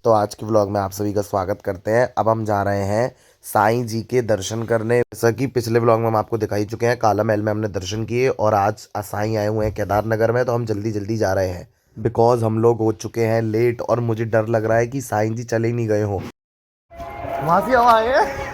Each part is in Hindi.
तो आज के व्लॉग में आप सभी का स्वागत करते हैं। अब हम जा रहे हैं साईं जी के दर्शन करने। जैसा कि पिछले व्लॉग में हम आपको दिखाई चुके हैं, काला महल में हमने दर्शन किए और आज साईं आए हुए हैं केदार नगर में, तो हम जल्दी जल्दी जा रहे हैं बिकॉज हम लोग हो चुके हैं लेट और मुझे डर लग रहा है कि साईं जी चले नहीं गए हों। वहाँ से हम आए हैं।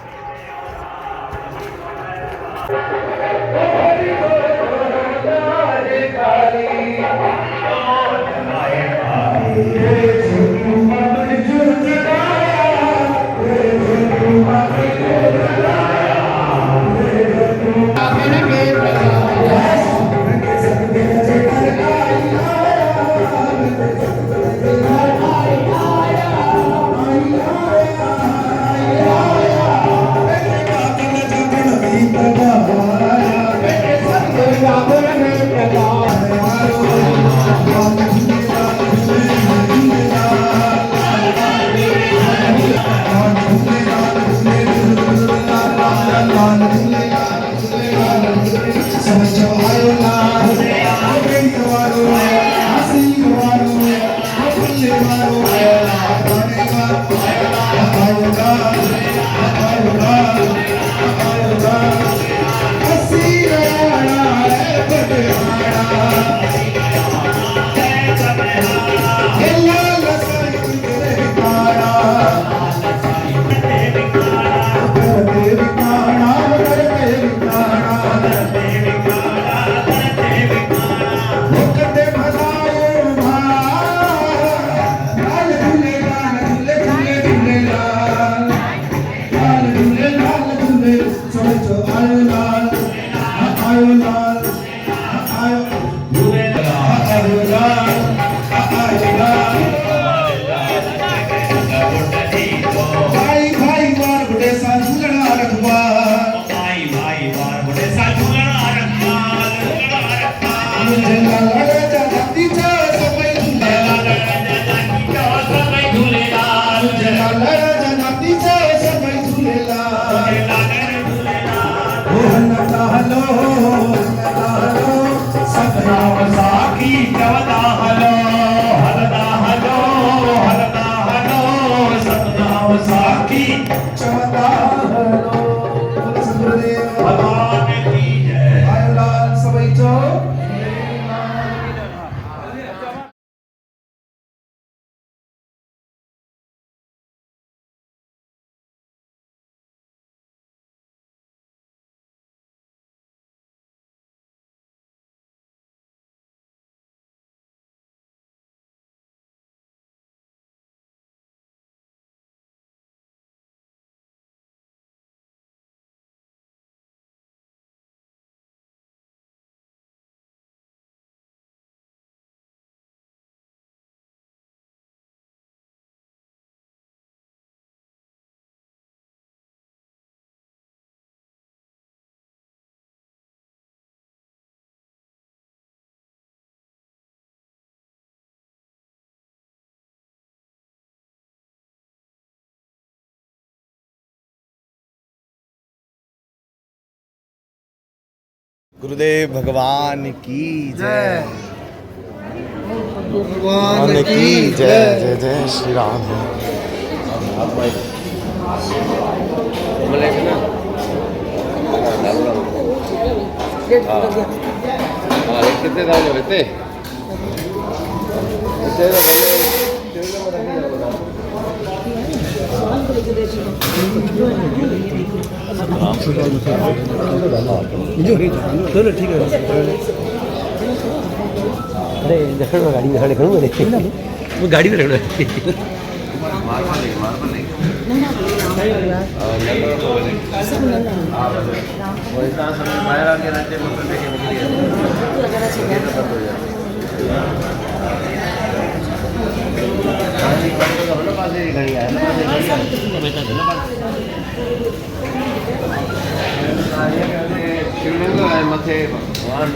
गुरुदेव भगवान की जय। भगवान की जय। जय जय श्री राम। कितने दाम रहते चलो ठीक है। अरे देखो गाड़ी में खड़े वो गाड़ी में रखना मथे भगवान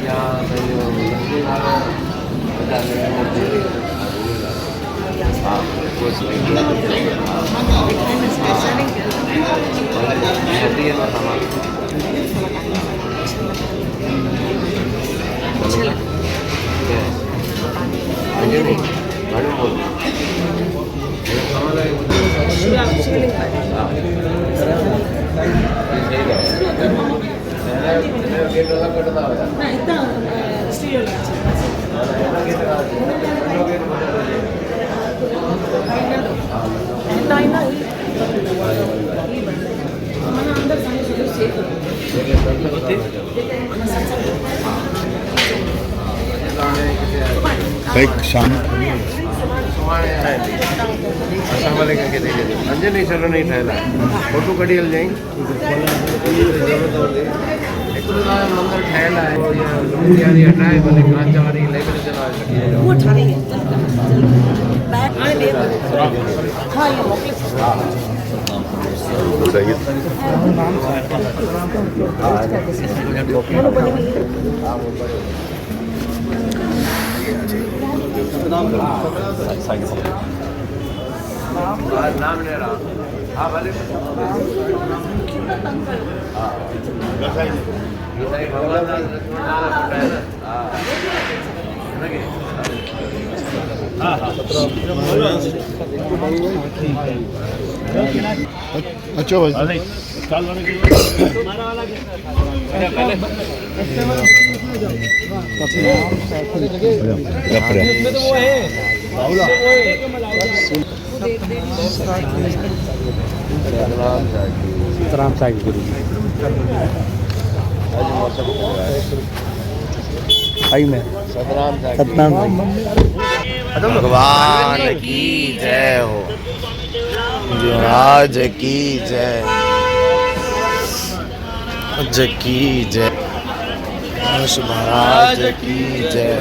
કંઈક શાંત असां भले कंहिंखे ॾेई छॾियो अंजे नहीं छॾो नहीं ठहियल आहे फोटू कढी हलिजांइ हिकिड़ो मंदरु ठहियल आहे उहो इहा लुंगी वारी हटाए भले कांच वारी लेबर चलाए सघे वो ठाणे हाणे ॿिए हाँ ये मोकिले सही नाम ले रहा हाँ भले भगवान अच्छा भाई सतराम साहिब गुरु जी आई में सतराम सतनाम भगवान की जय हो, महाराज की जय, की जय, महाराज की जय,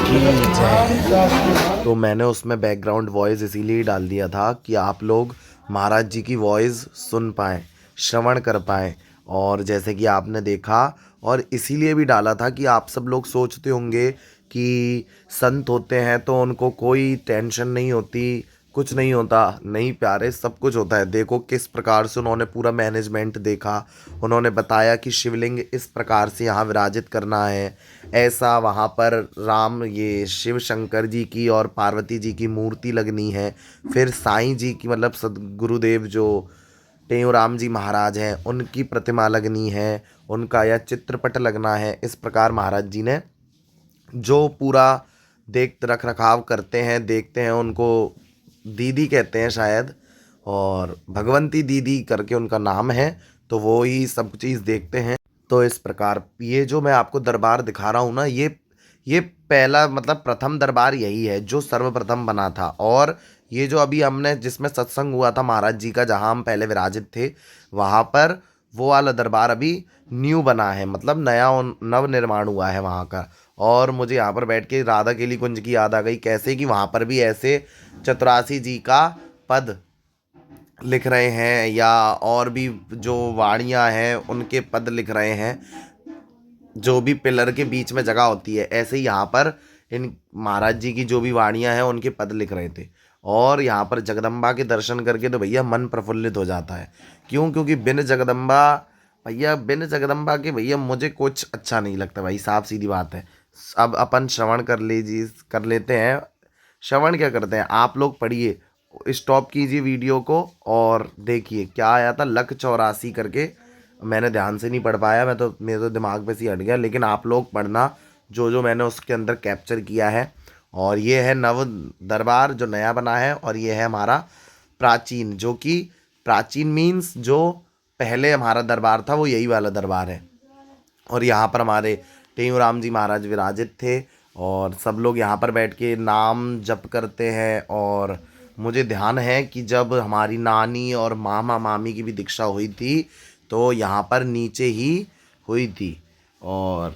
की जय। तो मैंने उसमें बैकग्राउंड वॉइस इसीलिए डाल दिया था कि आप लोग महाराज जी की वॉइस सुन पाएँ, श्रवण कर पाएँ। और जैसे कि आपने देखा, और इसीलिए भी डाला था कि आप सब लोग सोचते होंगे कि संत होते हैं तो उनको कोई टेंशन नहीं होती, कुछ नहीं होता। नहीं प्यारे, सब कुछ होता है। देखो किस प्रकार से उन्होंने पूरा मैनेजमेंट देखा। उन्होंने बताया कि शिवलिंग इस प्रकार से यहाँ विराजित करना है, ऐसा वहाँ पर राम ये शिव शंकर जी की और पार्वती जी की मूर्ति लगनी है। फिर साईं जी की मतलब सदगुरुदेव जो टेऊराम जी महाराज हैं उनकी प्रतिमा लगनी है, उनका यह चित्रपट लगना है। इस प्रकार महाराज जी ने जो पूरा रख रखाव करते हैं, देखते हैं, उनको दीदी कहते हैं शायद, और भगवंती दीदी करके उनका नाम है, तो वो ही सब चीज़ देखते हैं। तो इस प्रकार ये जो मैं आपको दरबार दिखा रहा हूँ ना, ये पहला मतलब प्रथम दरबार यही है जो सर्वप्रथम बना था। और ये जो अभी हमने जिसमें सत्संग हुआ था महाराज जी का, जहाँ हम पहले विराजित थे, वहाँ पर वो वाला दरबार अभी न्यू बना है, मतलब नया नव निर्माण हुआ है वहाँ का। और मुझे यहाँ पर बैठ के राधा केली कुंज की याद आ गई, कैसे कि वहाँ पर भी ऐसे चतुरासी जी का पद लिख रहे हैं, या और भी जो वाणियाँ हैं उनके पद लिख रहे हैं, जो भी पिलर के बीच में जगह होती है, ऐसे ही यहाँ पर इन महाराज जी की जो भी वाणियाँ हैं उनके पद लिख रहे थे। और यहाँ पर जगदम्बा के दर्शन करके तो भैया मन प्रफुल्लित हो जाता है। क्यों? क्योंकि बिन जगदम्बा के भैया मुझे कुछ अच्छा नहीं लगता भाई, साफ सीधी बात है। अब अपन श्रवण कर लेते हैं। श्रवण क्या करते हैं, आप लोग पढ़िए, स्टॉप कीजिए वीडियो को और देखिए क्या आया था, लक 84 करके। मैंने ध्यान से नहीं पढ़ पाया, मेरे तो दिमाग पे से हट गया, लेकिन आप लोग पढ़ना जो मैंने उसके अंदर कैप्चर किया है। और ये है नव दरबार जो नया बना है, और ये है हमारा प्राचीन, जो कि प्राचीन मीन्स जो पहले हमारा दरबार था वो यही वाला दरबार है। और यहाँ पर हमारे टेऊराम जी महाराज विराजित थे, और सब लोग यहाँ पर बैठ के नाम जप करते हैं। और मुझे ध्यान है कि जब हमारी नानी और मामा मामी की भी दीक्षा हुई थी तो यहाँ पर नीचे ही हुई थी। और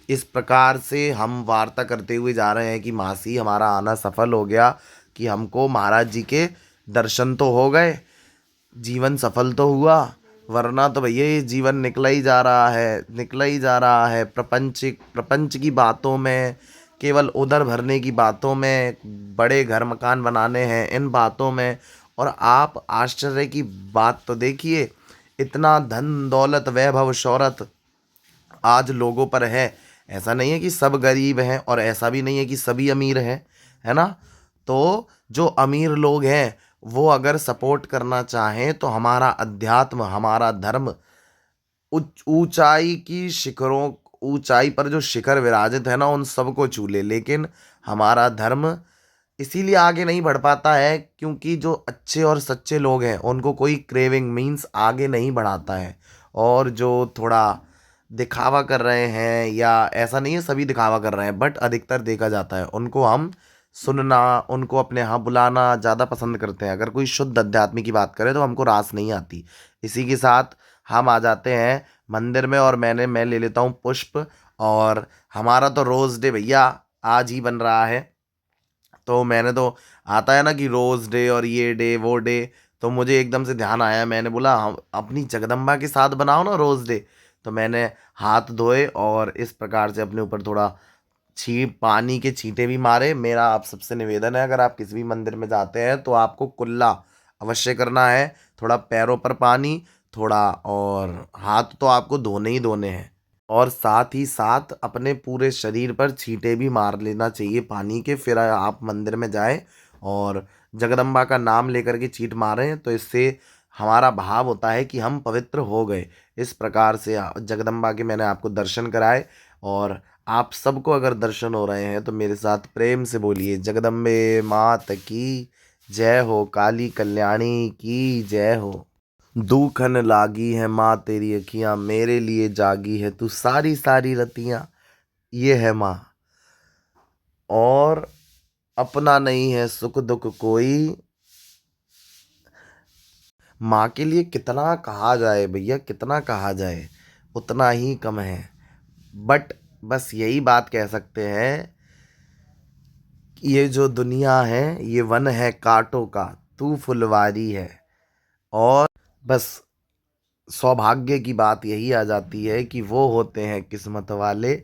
इस प्रकार से हम वार्ता करते हुए जा रहे हैं कि मासी हमारा आना सफल हो गया, कि हमको महाराज जी के दर्शन तो हो गए, जीवन सफल तो हुआ, वरना तो भैया ये जीवन निकला ही जा रहा है प्रपंच की बातों में, केवल उधर भरने की बातों में, बड़े घर मकान बनाने हैं इन बातों में। और आप आश्चर्य की बात तो देखिए, इतना धन दौलत वैभव शौहरत आज लोगों पर है। ऐसा नहीं है कि सब गरीब हैं, और ऐसा भी नहीं है कि सभी अमीर हैं, है ना। तो जो अमीर लोग हैं वो अगर सपोर्ट करना चाहें तो हमारा अध्यात्म, हमारा धर्म ऊंचाई की शिखरों, ऊंचाई पर जो शिखर विराजित है ना, उन सबको छू ले। लेकिन हमारा धर्म इसीलिए आगे नहीं बढ़ पाता है क्योंकि जो अच्छे और सच्चे लोग हैं उनको कोई क्रेविंग मीन्स आगे नहीं बढ़ाता है। और जो थोड़ा दिखावा कर रहे हैं, या ऐसा नहीं है सभी दिखावा कर रहे हैं, बट अधिकतर देखा जाता है उनको हम सुनना, उनको अपने यहाँ बुलाना ज़्यादा पसंद करते हैं। अगर कोई शुद्ध अध्यात्म की बात करे तो हमको रास नहीं आती। इसी के साथ हम आ जाते हैं मंदिर में, और मैं ले लेता हूँ पुष्प। और हमारा तो रोज़ डे भैया आज ही बन रहा है। तो मैंने तो, आता है ना कि रोज़ डे और ये डे वो डे, तो मुझे एकदम से ध्यान आया, मैंने बोला हम अपनी जगदम्बा के साथ बनाओ ना रोज़ डे। तो मैंने हाथ धोए और इस प्रकार से अपने ऊपर थोड़ा पानी के छींटे भी मारे। मेरा आप सबसे निवेदन है, अगर आप किसी भी मंदिर में जाते हैं तो आपको कुल्ला अवश्य करना है। थोड़ा पैरों पर पानी, थोड़ा, और हाथ तो आपको धोने ही धोने हैं, और साथ ही साथ अपने पूरे शरीर पर छींटे भी मार लेना चाहिए पानी के। फिर आप मंदिर में जाएं और जगदम्बा का नाम लेकर के छींट मारें, तो इससे हमारा भाव होता है कि हम पवित्र हो गए। इस प्रकार से जगदम्बा के मैंने आपको दर्शन कराए। और आप सबको अगर दर्शन हो रहे हैं तो मेरे साथ प्रेम से बोलिए, जगदम्बे मात की जय हो, काली कल्याणी की जय हो। दुखन लागी है माँ तेरी अखियाँ, मेरे लिए जागी है तू सारी सारी रतियाँ। ये है माँ, और अपना नहीं है सुख दुख कोई। माँ के लिए कितना कहा जाए भैया, कितना कहा जाए उतना ही कम है। बट बस यही बात कह सकते हैं कि ये जो दुनिया है ये वन है कांटों का, तू फुलवारी है। और बस सौभाग्य की बात यही आ जाती है कि वो होते हैं किस्मत वाले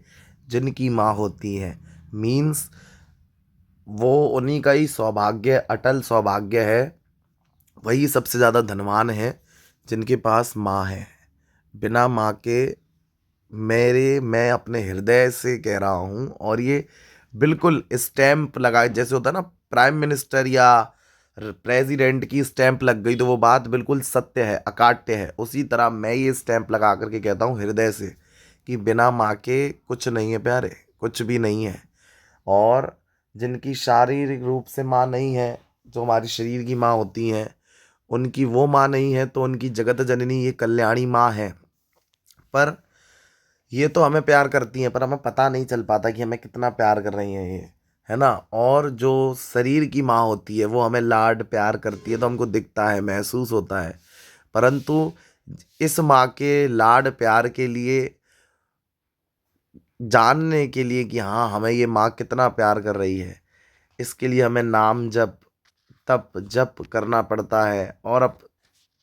जिनकी माँ होती है। मीन्स वो उन्हीं का ही सौभाग्य, अटल सौभाग्य है, वही सबसे ज़्यादा धनवान है जिनके पास माँ है। बिना माँ के मैं अपने हृदय से कह रहा हूँ, और ये बिल्कुल स्टैंप लगाए, जैसे होता है ना प्राइम मिनिस्टर या प्रेसिडेंट की स्टैंप लग गई तो वो बात बिल्कुल सत्य है, अकाट्य है। उसी तरह मैं ये स्टैंप लगा करके कहता हूँ हृदय से कि बिना माँ के कुछ नहीं है प्यारे, कुछ भी नहीं है। और जिनकी शारीरिक रूप से माँ नहीं है, जो हमारी शरीर की माँ होती हैं, उनकी वो माँ नहीं है तो उनकी जगत जननी ये कल्याणी माँ है। पर ये तो हमें प्यार करती हैं, पर हमें पता नहीं चल पाता कि हमें कितना प्यार कर रही हैं ये, है ना। और जो शरीर की माँ होती है वो हमें लाड प्यार करती है तो हमको दिखता है, महसूस होता है। परंतु इस माँ के लाड प्यार के लिए, जानने के लिए कि हाँ हमें ये माँ कितना प्यार कर रही है, इसके लिए हमें नाम जप तप जप करना पड़ता है। और अब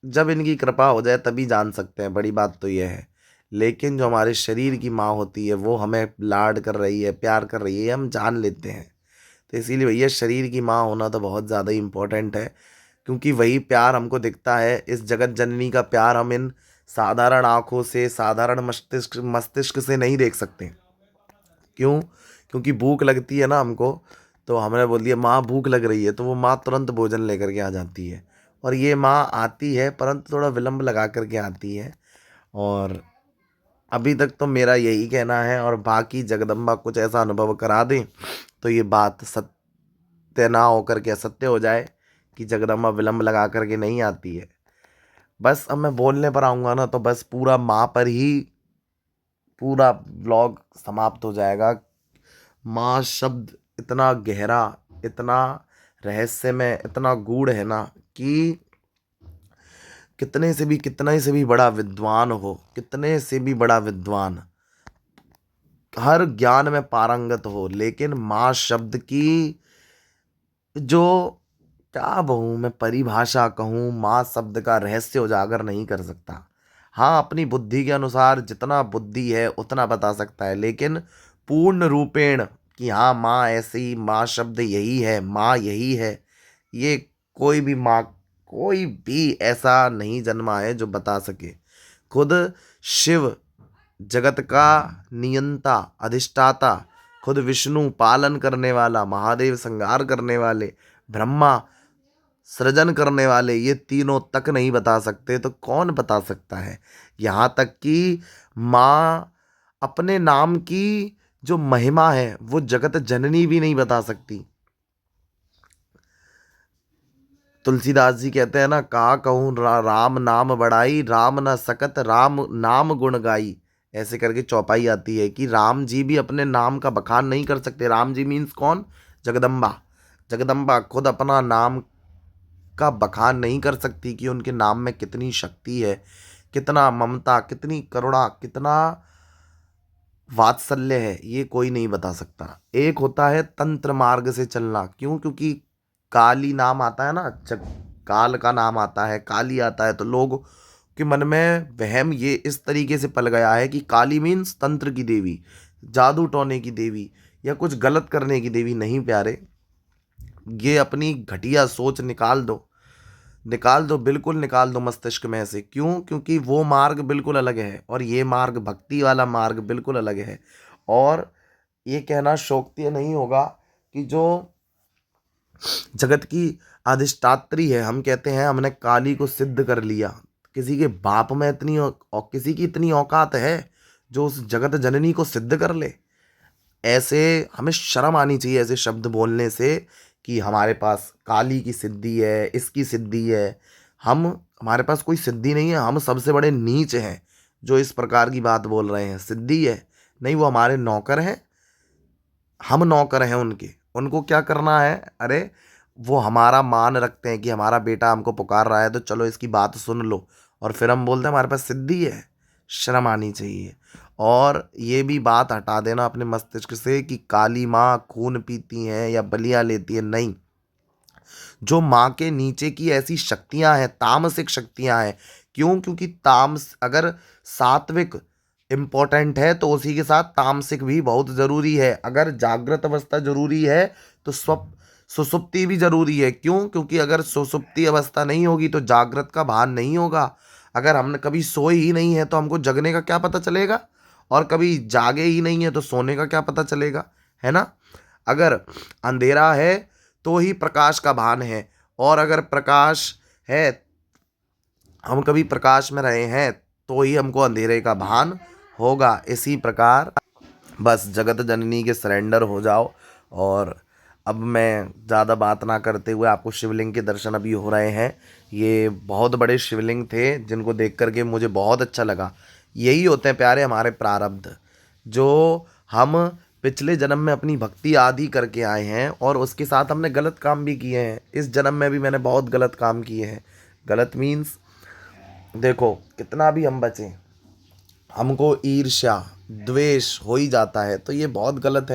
जब इनकी कृपा हो जाए तभी जान सकते हैं, बड़ी बात तो यह है। लेकिन जो हमारे शरीर की माँ होती है वो हमें लाड कर रही है, प्यार कर रही है, ये हम जान लेते हैं। तो इसीलिए भैया शरीर की माँ होना तो बहुत ज़्यादा ही इम्पोर्टेंट है, क्योंकि वही प्यार हमको दिखता है। इस जगत जननी का प्यार हम इन साधारण आँखों से, साधारण मस्तिष्क मस्तिष्क से नहीं देख सकते। क्यों? क्योंकि भूख लगती है ना हमको, तो हमने बोल दिया माँ भूख लग रही है, तो वो माँ तुरंत भोजन लेकर के आ जाती है। और ये माँ आती है परंतु थोड़ा विलम्ब लगा करके आती है। और अभी तक तो मेरा यही कहना है, और बाकी जगदम्बा कुछ ऐसा अनुभव करा दें तो ये बात सत्य ना होकर के असत्य हो जाए कि जगदम्बा विलम्ब लगा करके नहीं आती है। बस अब मैं बोलने पर आऊँगा ना तो बस पूरा माँ पर ही पूरा ब्लॉग समाप्त हो जाएगा। माँ शब्द इतना गहरा, इतना रहस्यमय, इतना गूढ़ है ना कि कितने से भी बड़ा विद्वान हो, कितने से भी बड़ा विद्वान, हर ज्ञान में पारंगत हो, लेकिन माँ शब्द की जो, क्या कहूँ मैं, परिभाषा कहूँ, माँ शब्द का रहस्य उजागर नहीं कर सकता। हाँ अपनी बुद्धि के अनुसार जितना बुद्धि है उतना बता सकता है, लेकिन पूर्ण रूपेण कि हाँ माँ ऐसी, माँ शब्द यही है, माँ यही है, ये कोई भी ऐसा नहीं जन्मा है जो बता सके। खुद शिव जगत का नियंता, अधिष्ठाता, खुद विष्णु पालन करने वाला, महादेव संहार करने वाले, ब्रह्मा सृजन करने वाले ये तीनों तक नहीं बता सकते तो कौन बता सकता है। यहाँ तक कि माँ अपने नाम की जो महिमा है वो जगत जननी भी नहीं बता सकती। तुलसीदास जी कहते हैं ना, कहा कहूँ राम नाम बड़ाई, राम न सकत राम नाम गुण गाई। ऐसे करके चौपाई आती है कि राम जी भी अपने नाम का बखान नहीं कर सकते। राम जी मीन्स कौन? जगदम्बा। जगदम्बा खुद अपना नाम का बखान नहीं कर सकती कि उनके नाम में कितनी शक्ति है, कितना ममता, कितनी करुणा, कितना वात्सल्य है, ये कोई नहीं बता सकता। एक होता है तंत्र मार्ग से चलना। क्यों? क्योंकि काली नाम आता है ना, जब काल का नाम आता है, काली आता है, तो लोग के मन में वहम ये इस तरीके से पल गया है कि काली मीन्स तंत्र की देवी, जादू टोने की देवी, या कुछ गलत करने की देवी। नहीं प्यारे, ये अपनी घटिया सोच निकाल दो, निकाल दो, बिल्कुल निकाल दो मस्तिष्क में से। क्यों? क्योंकि वो मार्ग बिल्कुल अलग है और ये मार्ग, भक्ति वाला मार्ग, बिल्कुल अलग है। और ये कहना शोक्तिय नहीं होगा कि जो जगत की अधिष्ठात्री है, हम कहते हैं हमने काली को सिद्ध कर लिया। किसी के बाप में इतनी और किसी की इतनी औकात है जो उस जगत जननी को सिद्ध कर ले? ऐसे हमें शर्म आनी चाहिए ऐसे शब्द बोलने से कि हमारे पास काली की सिद्धि है, इसकी सिद्धि है। हमारे पास कोई सिद्धि नहीं है। हम सबसे बड़े नीच हैं जो इस प्रकार की बात बोल रहे हैं। सिद्धि है नहीं, वो हमारे नौकर हैं, हम नौकर हैं उनके। उनको क्या करना है? अरे वो हमारा मान रखते हैं कि हमारा बेटा हमको पुकार रहा है तो चलो इसकी बात सुन लो, और फिर हम बोलते हैं हमारे पास सिद्धि है। शर्म आनी चाहिए। और ये भी बात हटा देना अपने मस्तिष्क से कि काली माँ खून पीती हैं या बलियाँ लेती हैं। नहीं, जो माँ के नीचे की ऐसी शक्तियाँ हैं, तामसिक शक्तियाँ हैं। क्यों? क्योंकि अगर सात्विक इम्पोर्टेंट है तो उसी के साथ तामसिक भी बहुत ज़रूरी है। अगर जागृत अवस्था जरूरी है तो सुसुप्ति भी जरूरी है। क्यों? क्योंकि अगर सुसुप्ति अवस्था नहीं होगी तो जागृत का भान नहीं होगा। अगर हमने कभी सोए ही नहीं है तो हमको जगने का क्या पता चलेगा, और कभी जागे ही नहीं है तो सोने का क्या पता चलेगा, है ना। अगर अंधेरा है तो ही प्रकाश का भान है, और अगर प्रकाश है, हम कभी प्रकाश में रहे हैं तो ही हमको अंधेरे का भान होगा। इसी प्रकार बस जगत जननी के सरेंडर हो जाओ। और अब मैं ज़्यादा बात ना करते हुए आपको शिवलिंग के दर्शन अभी हो रहे हैं। ये बहुत बड़े शिवलिंग थे जिनको देख करके मुझे बहुत अच्छा लगा। यही होते हैं प्यारे हमारे प्रारब्ध, जो हम पिछले जन्म में अपनी भक्ति आदि करके आए हैं और उसके साथ हमने गलत काम भी किए हैं। इस जन्म में भी मैंने बहुत गलत काम किए हैं। गलत मीन्स देखो, कितना भी हम बचें, हमको ईर्ष्या द्वेष हो ही जाता है, तो ये बहुत गलत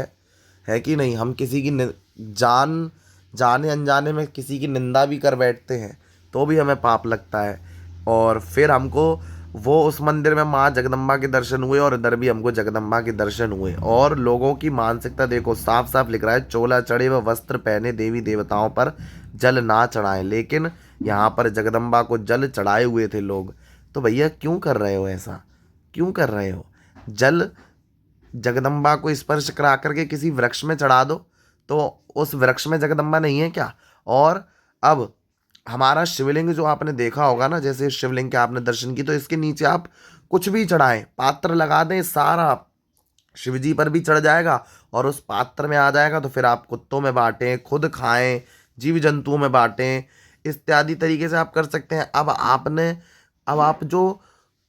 है कि नहीं। हम किसी की जाने अनजाने में किसी की निंदा भी कर बैठते हैं तो भी हमें पाप लगता है। और फिर हमको वो उस मंदिर में माँ जगदम्बा के दर्शन हुए और इधर भी हमको जगदम्बा के दर्शन हुए। और लोगों की मानसिकता देखो, साफ साफ लिख रहा है, चोला चढ़े व वस्त्र पहने देवी देवताओं पर जल ना चढ़ाएं। लेकिन यहाँ पर जगदम्बा को जल चढ़ाए हुए थे लोग। तो भैया क्यों कर रहे हो ऐसा? क्यों कर रहे हो? जल जगदम्बा को स्पर्श करा करके किसी वृक्ष में चढ़ा दो, तो उस वृक्ष में जगदम्बा नहीं है क्या? और अब हमारा शिवलिंग जो आपने देखा होगा ना, जैसे शिवलिंग के आपने दर्शन की, तो इसके नीचे आप कुछ भी चढ़ाएं, पात्र लगा दें, सारा शिवजी पर भी चढ़ जाएगा और उस पात्र में आ जाएगा। तो फिर आप कुत्तों में बांटें, खुद खाएं, जीव जंतुओं में बांटें, इत्यादि तरीके से आप कर सकते हैं। अब आप जो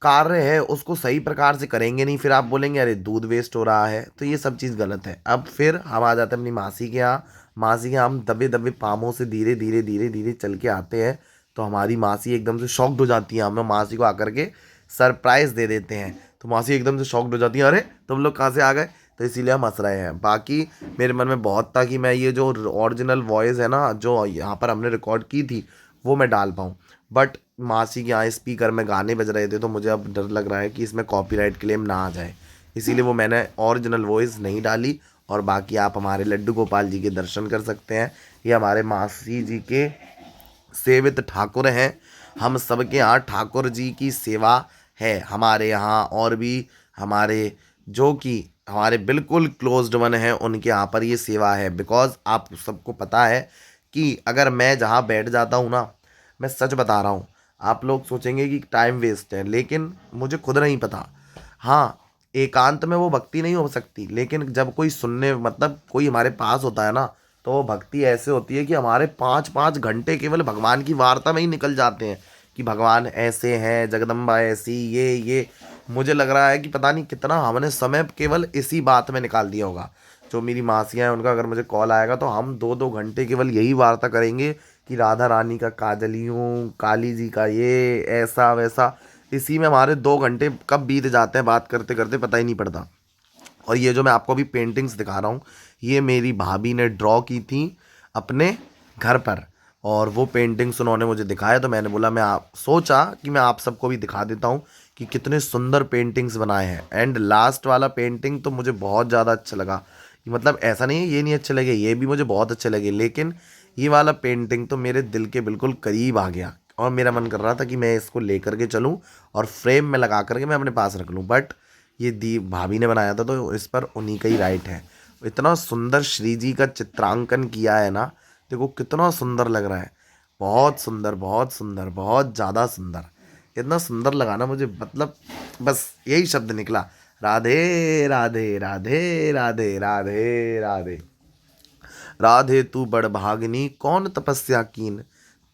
कार्य है उसको सही प्रकार से करेंगे नहीं, फिर आप बोलेंगे अरे दूध वेस्ट हो रहा है, तो ये सब चीज़ गलत है। अब फिर हम आ जाते हैं अपनी मासी के यहाँ। मासी के यहाँ हम दबे दबे पामों से धीरे धीरे धीरे धीरे चल के आते हैं, तो हमारी मासी एकदम से शॉक्ड हो जाती है। हम मासी को आकर के सरप्राइज़ दे देते हैं, तो मासी एकदम से शॉक्ड हो जाती है, अरे तुम लोग कहाँ से आ गए? तो इसीलिए हम हंस रहे हैं। बाकी मेरे मन में बहुत था कि मैं ये जो ओरिजिनल वॉइस है ना, जो यहाँ पर हमने रिकॉर्ड की थी, वो मैं डाल पाऊँ, बट मासी के यहाँ स्पीकर में गाने बज रहे थे, तो मुझे अब डर लग रहा है कि इसमें कॉपीराइट क्लेम ना आ जाए, इसीलिए वो मैंने ओरिजिनल वॉइस नहीं डाली। और बाकी आप हमारे लड्डू गोपाल जी के दर्शन कर सकते हैं। ये हमारे मासी जी के सेवित ठाकुर हैं। हम सबके यहाँ ठाकुर जी की सेवा है हमारे यहाँ, और भी हमारे जो कि हमारे बिल्कुल क्लोज्ड वन हैं उनके यहाँ पर ये सेवा है। बिकॉज़ आप सबको पता है कि अगर मैं जहाँ बैठ जाता हूँ ना, मैं सच बता रहा हूँ, आप लोग सोचेंगे कि टाइम वेस्ट है, लेकिन मुझे खुद नहीं पता। हाँ, एकांत में वो भक्ति नहीं हो सकती, लेकिन जब कोई सुनने मतलब कोई हमारे पास होता है ना, तो वो भक्ति ऐसे होती है कि हमारे 5-5 घंटे केवल भगवान की वार्ता में ही निकल जाते हैं कि भगवान ऐसे हैं, जगदम्बा ऐसी, ये मुझे लग रहा है कि पता नहीं कितना हमने समय केवल इसी बात में निकाल दिया होगा। जो मेरी मासियाँ हैं, उनका अगर मुझे कॉल आएगा तो हम 2-2 घंटे केवल यही वार्ता करेंगे कि राधा रानी का काजली हूँ, काली जी का ये ऐसा वैसा, इसी में हमारे 2 घंटे कब बीत जाते हैं बात करते करते पता ही नहीं पड़ता। और ये जो मैं आपको अभी पेंटिंग्स दिखा रहा हूँ, ये मेरी भाभी ने ड्रॉ की थी अपने घर पर, और वो पेंटिंग्स उन्होंने मुझे दिखाया, तो मैंने बोला सोचा कि मैं आप सबको भी दिखा देता हूँ कि कितने सुंदर पेंटिंग्स बनाए हैं। एंड लास्ट वाला पेंटिंग तो मुझे बहुत ज़्यादा अच्छा लगा। मतलब ऐसा नहीं है ये नहीं अच्छे लगे, ये भी मुझे बहुत अच्छे लगे, लेकिन ये वाला पेंटिंग तो मेरे दिल के बिल्कुल करीब आ गया और मेरा मन कर रहा था कि मैं इसको लेकर के चलूँ और फ्रेम में लगा करके मैं अपने पास रख लूँ। बट ये दी भाभी ने बनाया था तो इस पर उन्हीं का ही राइट है। इतना सुंदर श्री जी का चित्रांकन किया है ना, देखो कितना सुंदर लग रहा है, बहुत सुंदर, बहुत सुंदर, बहुत ज़्यादा सुंदर। इतना सुंदर लगा ना मुझे, मतलब बस यही शब्द निकला, राधे राधे राधे राधे राधे राधे। राधे तू बड़ भागनी कौन तपस्या कीन,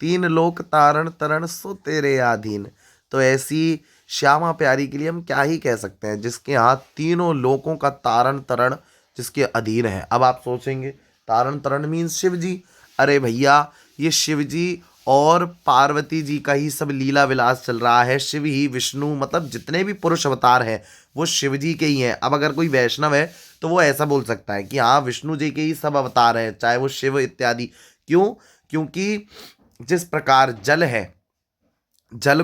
तीन लोक तारण तरण सो तेरे आधीन। तो ऐसी श्यामा प्यारी के लिए हम क्या ही कह सकते हैं, जिसके यहाँ तीनों लोकों का तारण तरण जिसके अधीन है। अब आप सोचेंगे तारण तरण मीन्स शिव जी, अरे भैया ये शिव जी और पार्वती जी का ही सब लीला विलास चल रहा है। शिव ही विष्णु, मतलब जितने भी पुरुष अवतार हैं वो शिव जी के ही हैं। अब अगर कोई वैष्णव है तो वो ऐसा बोल सकता है कि हाँ विष्णु जी के ही सब अवतार हैं, चाहे वो शिव इत्यादि। क्यों? क्योंकि जिस प्रकार जल है, जल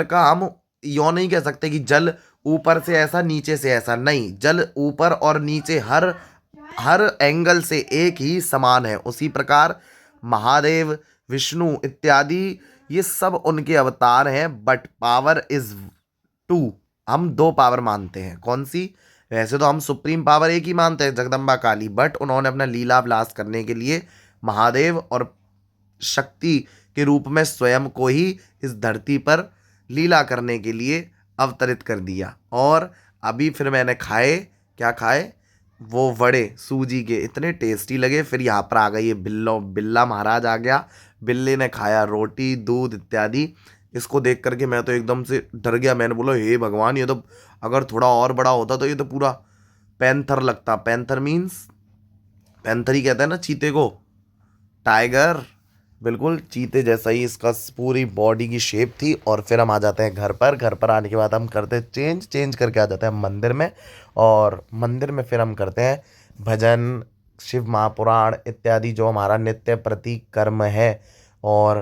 का हम यो नहीं कह सकते कि जल ऊपर से ऐसा नीचे से ऐसा, नहीं, जल ऊपर और नीचे हर हर एंगल से एक ही समान है। उसी प्रकार महादेव, विष्णु इत्यादि ये सब उनके अवतार हैं, बट पावर इज टू। हम दो पावर मानते हैं, कौन सी? वैसे तो हम सुप्रीम पावर एक ही मानते हैं, जगदम्बा काली, बट उन्होंने अपना लीला विलास करने के लिए महादेव और शक्ति के रूप में स्वयं को ही इस धरती पर लीला करने के लिए अवतरित कर दिया। और अभी फिर मैंने खाए, क्या खाए? वो वड़े सूजी के, इतने टेस्टी लगे। फिर यहाँ पर आ गई ये बिल्ला महाराज आ गया, बिल्ले ने खाया रोटी दूध इत्यादि। इसको देख करके मैं तो एकदम से डर गया, मैंने बोला हे भगवान, ये तो अगर थोड़ा और बड़ा होता तो ये तो पूरा पैंथर लगता। पैंथर मीन्स, पैंथर ही कहते हैं ना चीते को, टाइगर, बिल्कुल चीते जैसा ही इसका पूरी बॉडी की शेप थी। और फिर हम आ जाते हैं घर पर। घर पर आने के बाद हम करते चेंज करके आ जाते हैं मंदिर में, और मंदिर में फिर हम करते हैं भजन, शिव महापुराण इत्यादि जो हमारा नित्य प्रति कर्म है। और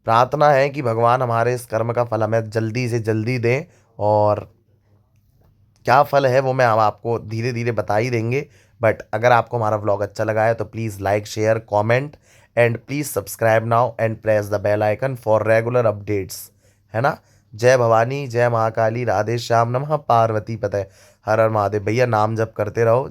प्रार्थना है कि भगवान हमारे इस कर्म का फल हमें जल्दी से जल्दी दें, और क्या फल है वो मैं अब आपको धीरे धीरे बता ही देंगे। बट अगर आपको हमारा व्लॉग अच्छा लगा है तो please like share comment and please subscribe now and press the bell icon for regular updates, है ना। जय भवानी, जय महाकाली, राधे श्याम, नमः पार्वती पते, हर हर महादेव। भैया नाम जप करते रहो।